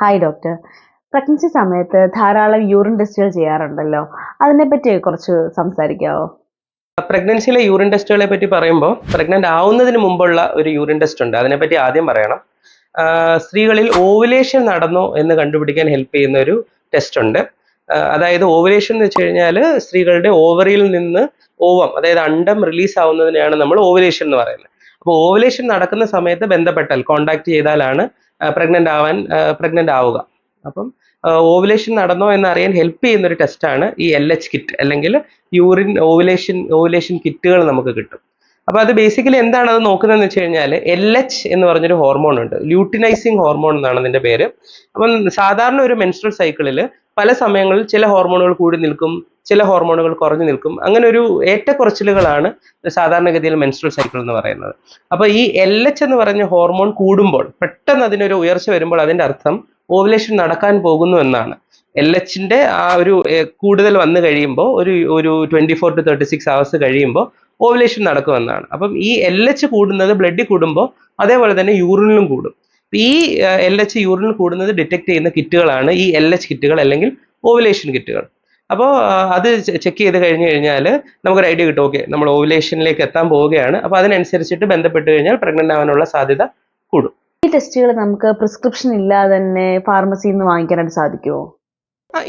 Hi doctor. Pregnancy സമയത്ത് ധാരാളം urine ടെസ്റ്റുകൾ ചെയ്യാറുണ്ടല്ലോ. അതിനെപ്പറ്റി കുറച്ച് സംസാരിക്കാവോ? പ്രഗ്നൻസിയിലെ യൂറിൻ ടെസ്റ്റുകളെ പറ്റി പറയുമ്പോൾ പ്രഗ്നന്റ് ആവുന്നതിന് മുമ്പുള്ള ഒരു യൂറിൻ ടെസ്റ്റ് ഉണ്ട്. അതിനെപ്പറ്റി ആദ്യം പറയണം. സ്ത്രീകളിൽ ഓവുലേഷൻ നടന്നോ എന്ന് കണ്ടുപിടിക്കാൻ ഹെൽപ്പ് ചെയ്യുന്ന ഒരു ടെസ്റ്റ് ഉണ്ട്. അതായത് ഓവുലേഷൻ എന്ന് വെച്ച് കഴിഞ്ഞാൽ സ്ത്രീകളുടെ ഓവറിയിൽ നിന്ന് ഓവം, അതായത് അണ്ടം റിലീസ് ആവുന്നതിനെയാണ് നമ്മൾ ഓവുലേഷൻ എന്ന് പറയുന്നത്. അപ്പോൾ ഓവുലേഷൻ നടക്കുന്ന സമയത്ത് ബന്ധപ്പെട്ടാൽ, കോണ്ടാക്ട് ചെയ്താലാണ് പ്രഗ്നന്റ് ആവുക. അപ്പം ഓവുലേഷൻ നടന്നോ എന്നറിയാൻ ഹെൽപ്പ് ചെയ്യുന്ന ഒരു ടെസ്റ്റാണ് ഈ LH കിറ്റ്, അല്ലെങ്കിൽ യൂറിൻ ഓവുലേഷൻ കിറ്റുകൾ നമുക്ക് കിട്ടും. അപ്പൊ അത് ബേസിക്കലി എന്താണ് അത് നോക്കുന്നതെന്ന് വെച്ച് കഴിഞ്ഞാൽ LH എന്ന് പറഞ്ഞൊരു ഹോർമോൺ ഉണ്ട്. ല്യൂട്ടിനൈസിങ് ഹോർമോൺ എന്നാണ് അതിന്റെ പേര്. അപ്പം സാധാരണ ഒരു മെൻസ്ട്രൽ സൈക്കിളിൽ പല സമയങ്ങളിൽ ചില ഹോർമോണുകൾ കൂടി നിൽക്കും, ചില ഹോർമോണുകൾ കുറഞ്ഞു നിൽക്കും. അങ്ങനെ ഒരു ഏറ്റക്കുറച്ചിലുകളാണ് സാധാരണഗതിയിൽ മെൻസ്ട്രൽ സൈക്കിൾ എന്ന് പറയുന്നത്. അപ്പൊ ഈ LH എന്ന് പറഞ്ഞ ഹോർമോൺ കൂടുമ്പോൾ, പെട്ടെന്ന് അതിനൊരു ഉയർച്ച വരുമ്പോൾ, അതിന്റെ അർത്ഥം ഓവുലേഷൻ നടക്കാൻ പോകുന്നു എന്നാണ്. LHന്റെ ആ ഒരു കൂടുതൽ വന്നു കഴിയുമ്പോൾ ഒരു 24 to 36 hours കഴിയുമ്പോൾ ഓവുലേഷൻ നടക്കുമെന്നാണ്. അപ്പം ഈ LH കൂടുന്നത് ബ്ലഡിൽ കൂടുമ്പോൾ അതേപോലെ തന്നെ യൂറിനിലും കൂടും. ഈ LH യൂറിനിൽ കൂടുന്നത് ഡിറ്റക്ട് ചെയ്യുന്ന കിറ്റുകളാണ് ഈ LH കിറ്റുകൾ, അല്ലെങ്കിൽ ഓവുലേഷൻ കിറ്റുകൾ. അപ്പോൾ അത് ചെക്ക് ചെയ്ത് കഴിഞ്ഞ് കഴിഞ്ഞാൽ നമുക്കൊരു ഐഡിയ കിട്ടും. ഓക്കെ, നമ്മൾ ഓവുലേഷനിലേക്ക് എത്താൻ പോവുകയാണ്. അപ്പോൾ അതിനനുസരിച്ചിട്ട് ബന്ധപ്പെട്ട് കഴിഞ്ഞാൽ പ്രഗ്നന്റ് ആവാനുള്ള സാധ്യത കൂടും. ഈ ടെസ്റ്റുകൾ നമുക്ക് പ്രിസ്ക്രിപ്ഷൻ ഇല്ലാതെ തന്നെ ഫാർമസിയിൽ നിന്ന് വാങ്ങിക്കാനായിട്ട് സാധിക്കുമോ?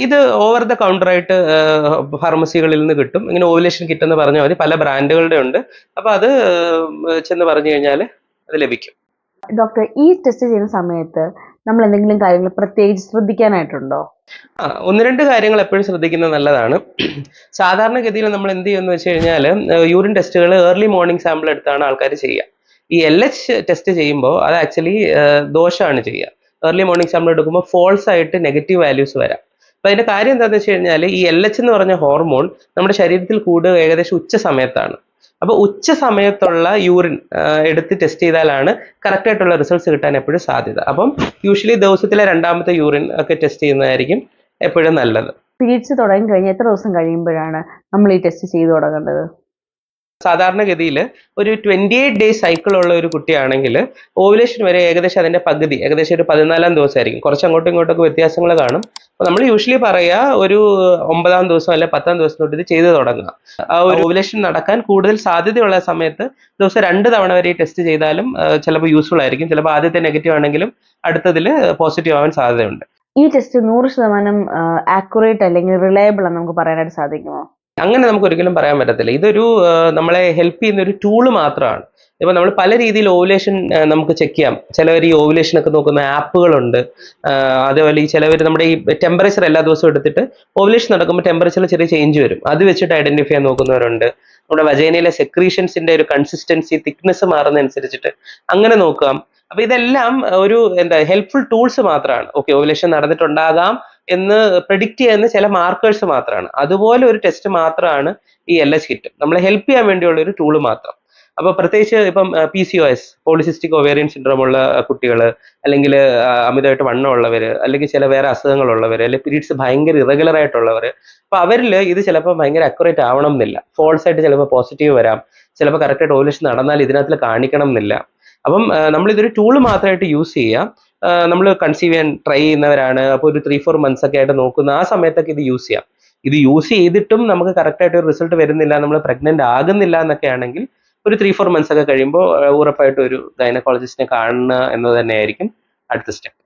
ഇത് ഓവർ ദ കൗണ്ടർ ആയിട്ട് ഫാർമസികളിൽ നിന്ന് കിട്ടും. ഇങ്ങനെ ഓവുലേഷൻ കിറ്റ് എന്ന് പറഞ്ഞാൽ മതി. പല ബ്രാൻഡുകളുടെ ഉണ്ട്. അപ്പൊ അത് ചെന്ന് പറഞ്ഞു കഴിഞ്ഞാൽ അത് ലഭിക്കും. ഡോക്ടർ, ഈ ടെസ്റ്റ് ചെയ്യുന്ന സമയത്ത് നമ്മൾ എന്തെങ്കിലും കാര്യങ്ങൾ പ്രത്യേകിച്ച് ശ്രദ്ധിക്കാനായിട്ടുണ്ടോ? ഒന്ന് രണ്ട് കാര്യങ്ങൾ എപ്പോഴും ശ്രദ്ധിക്കുന്നത് നല്ലതാണ്. സാധാരണഗതിയിൽ നമ്മൾ എന്ത് ചെയ്യുമെന്ന് വെച്ച് കഴിഞ്ഞാൽ, യൂറിൻ ടെസ്റ്റുകൾ ഏർലി മോർണിംഗ് സാമ്പിൾ എടുത്താണ് ആൾക്കാർ ചെയ്യുക. ഈ LH ടെസ്റ്റ് ചെയ്യുമ്പോൾ അത് ആക്ച്വലി ദോഷമാണ് ചെയ്യുക. ഏർലി മോർണിംഗ് സാമ്പിൾ എടുക്കുമ്പോൾ ഫോൾസ് ആയിട്ട് നെഗറ്റീവ് വാല്യൂസ് വരാം. അപ്പൊ അതിന്റെ കാര്യം എന്താണെന്ന് വെച്ച് കഴിഞ്ഞാൽ, ഈ LH എന്ന് പറഞ്ഞ ഹോർമോൺ നമ്മുടെ ശരീരത്തിൽ കൂടുക ഏകദേശം ഉച്ച സമയത്താണ്. അപ്പോൾ ഉച്ച സമയത്തുള്ള യൂറിൻ എടുത്ത് ടെസ്റ്റ് ചെയ്താലാണ് കറക്റ്റ് ആയിട്ടുള്ള റിസൾട്ട്സ് കിട്ടാൻ എപ്പോഴും സാധ്യത. അപ്പം യൂഷ്വലി ദിവസത്തിലെ രണ്ടാമത്തെ യൂറിൻ ഒക്കെ ടെസ്റ്റ് ചെയ്യുന്നതായിരിക്കും എപ്പോഴും നല്ലത്. പീരീഡ്സ് തുടങ്ങി കഴിഞ്ഞ് എത്ര ദിവസം കഴിയുമ്പോഴാണ് നമ്മൾ ഈ ടെസ്റ്റ് ചെയ്തു തുടങ്ങേണ്ടത്? സാധാരണഗതിയിൽ ഒരു 28 ഡേയ്സ് സൈക്കിൾ ഉള്ള ഒരു കുട്ടിയാണെങ്കിൽ ഓവുലേഷൻ വരെ ഏകദേശം അതിന്റെ പകുതി, ഏകദേശം ഒരു 14-ാം ദിവസമായിരിക്കും. കുറച്ച് അങ്ങോട്ടും ഇങ്ങോട്ടൊക്കെ വ്യത്യാസങ്ങൾ കാണും. അപ്പോൾ നമ്മൾ യൂഷ്വലി പറയുക ഒരു 9-ാം ദിവസം അല്ലെ 10-ാം ദിവസം തൊട്ട് ഇത് ചെയ്ത് തുടങ്ങുക. ആ ഒരു ഓവുലേഷൻ നടക്കാൻ കൂടുതൽ സാധ്യതയുള്ള സമയത്ത് ദിവസം 2 തവണ വരെ ടെസ്റ്റ് ചെയ്താലും ചിലപ്പോൾ യൂസ്ഫുൾ ആയിരിക്കും. ചിലപ്പോൾ ആദ്യത്തെ നെഗറ്റീവ് ആണെങ്കിലും അടുത്തതിൽ പോസിറ്റീവ് ആവാൻ സാധ്യതയുണ്ട്. ഈ ടെസ്റ്റ് 100% ആക്യുറേറ്റ് അല്ലെങ്കിൽ റിലയബിൾ എന്ന് നമുക്ക് പറയാനായിട്ട് സാധിക്കുമോ? അങ്ങനെ നമുക്ക് ഒരിക്കലും പറയാൻ പറ്റത്തില്ല. ഇതൊരു നമ്മളെ ഹെൽപ്പ് ചെയ്യുന്ന ഒരു ടൂള് മാത്രമാണ്. ഇപ്പൊ നമ്മൾ പല രീതിയിൽ ഓവുലേഷൻ നമുക്ക് ചെക്ക് ചെയ്യാം. ചിലവർ ഈ ഓവുലേഷൻ ഒക്കെ നോക്കുന്ന ആപ്പുകളുണ്ട്. അതേപോലെ ഈ ചിലവർ നമ്മുടെ ഈ ടെമ്പറേച്ചർ എല്ലാ ദിവസവും എടുത്തിട്ട് ഓവുലേഷൻ നടക്കുമ്പോൾ ടെമ്പറേച്ചറിൽ ചെറിയ ചേഞ്ച് വരും, അത് വെച്ചിട്ട് ഐഡന്റിഫൈ ചെയ്യാൻ നോക്കുന്നവരുണ്ട്. നമ്മുടെ വജൈനയിലെ സെക്രീഷൻസിന്റെ ഒരു കൺസിസ്റ്റൻസി, തിക്നെസ് മാറുന്നതനുസരിച്ചിട്ട് അങ്ങനെ നോക്കാം. അപ്പൊ ഇതെല്ലാം ഒരു ഹെൽപ്ഫുൾ ടൂൾസ് മാത്രമാണ്. ഓക്കെ, ഓവുലേഷൻ നടന്നിട്ടുണ്ടാകാം എന്ന് പ്രെഡിക്റ്റ് ചെയ്യുന്ന ചില മാർക്കേഴ്സ് മാത്രമാണ്. അതുപോലെ ഒരു ടെസ്റ്റ് മാത്രമാണ് ഈ LH കിറ്റ്. നമ്മളെ ഹെൽപ്പ് ചെയ്യാൻ വേണ്ടിയുള്ള ഒരു ടൂള് മാത്രം. അപ്പൊ പ്രത്യേകിച്ച് ഇപ്പം PCOS, പോളിസിസ്റ്റിക് ഒവേറിയൻ സിൻഡ്രോം ഉള്ള കുട്ടികൾ, അല്ലെങ്കിൽ അമിതമായിട്ട് വണ്ണമുള്ളവർ, അല്ലെങ്കിൽ ചില വേറെ അസുഖങ്ങളുള്ളവർ, അല്ലെങ്കിൽ പീരീഡ്സ് ഭയങ്കര ഇറഗുലർ ആയിട്ടുള്ളവർ, അപ്പൊ അവരിൽ ഇത് ചിലപ്പോൾ ഭയങ്കര അക്യുറേറ്റ് ആവണം എന്നില്ല. ഫോൾസ് ആയിട്ട് ചിലപ്പോൾ പോസിറ്റീവ് വരാം. ചിലപ്പോൾ കറക്റ്റായിട്ട് ഓവുലേഷൻ നടന്നാൽ ഇതിനകത്ത് കാണിക്കണം എന്നില്ല. അപ്പം നമ്മളിതൊരു ടൂള് മാത്രമായിട്ട് യൂസ് ചെയ്യാം. നമ്മൾ കൺസീവ് ചെയ്യാൻ ട്രൈ ചെയ്യുന്നവരാണ്, അപ്പോൾ ഒരു 3-4 months ഒക്കെ ആയിട്ട് നോക്കുന്ന ആ സമയത്തൊക്കെ ഇത് യൂസ് ചെയ്യാം. ഇത് യൂസ് ചെയ്തിട്ടും നമുക്ക് കറക്റ്റായിട്ട് ഒരു റിസൾട്ട് വരുന്നില്ല, നമ്മൾ പ്രഗ്നന്റ് ആകുന്നില്ല എന്നൊക്കെ ആണെങ്കിൽ ഒരു 3-4 months ഒക്കെ കഴിയുമ്പോൾ ഉറപ്പായിട്ടും ഒരു ഗൈനക്കോളജിസ്റ്റിനെ കാണുക എന്നത് തന്നെയായിരിക്കും അടുത്ത സ്റ്റെപ്പ്.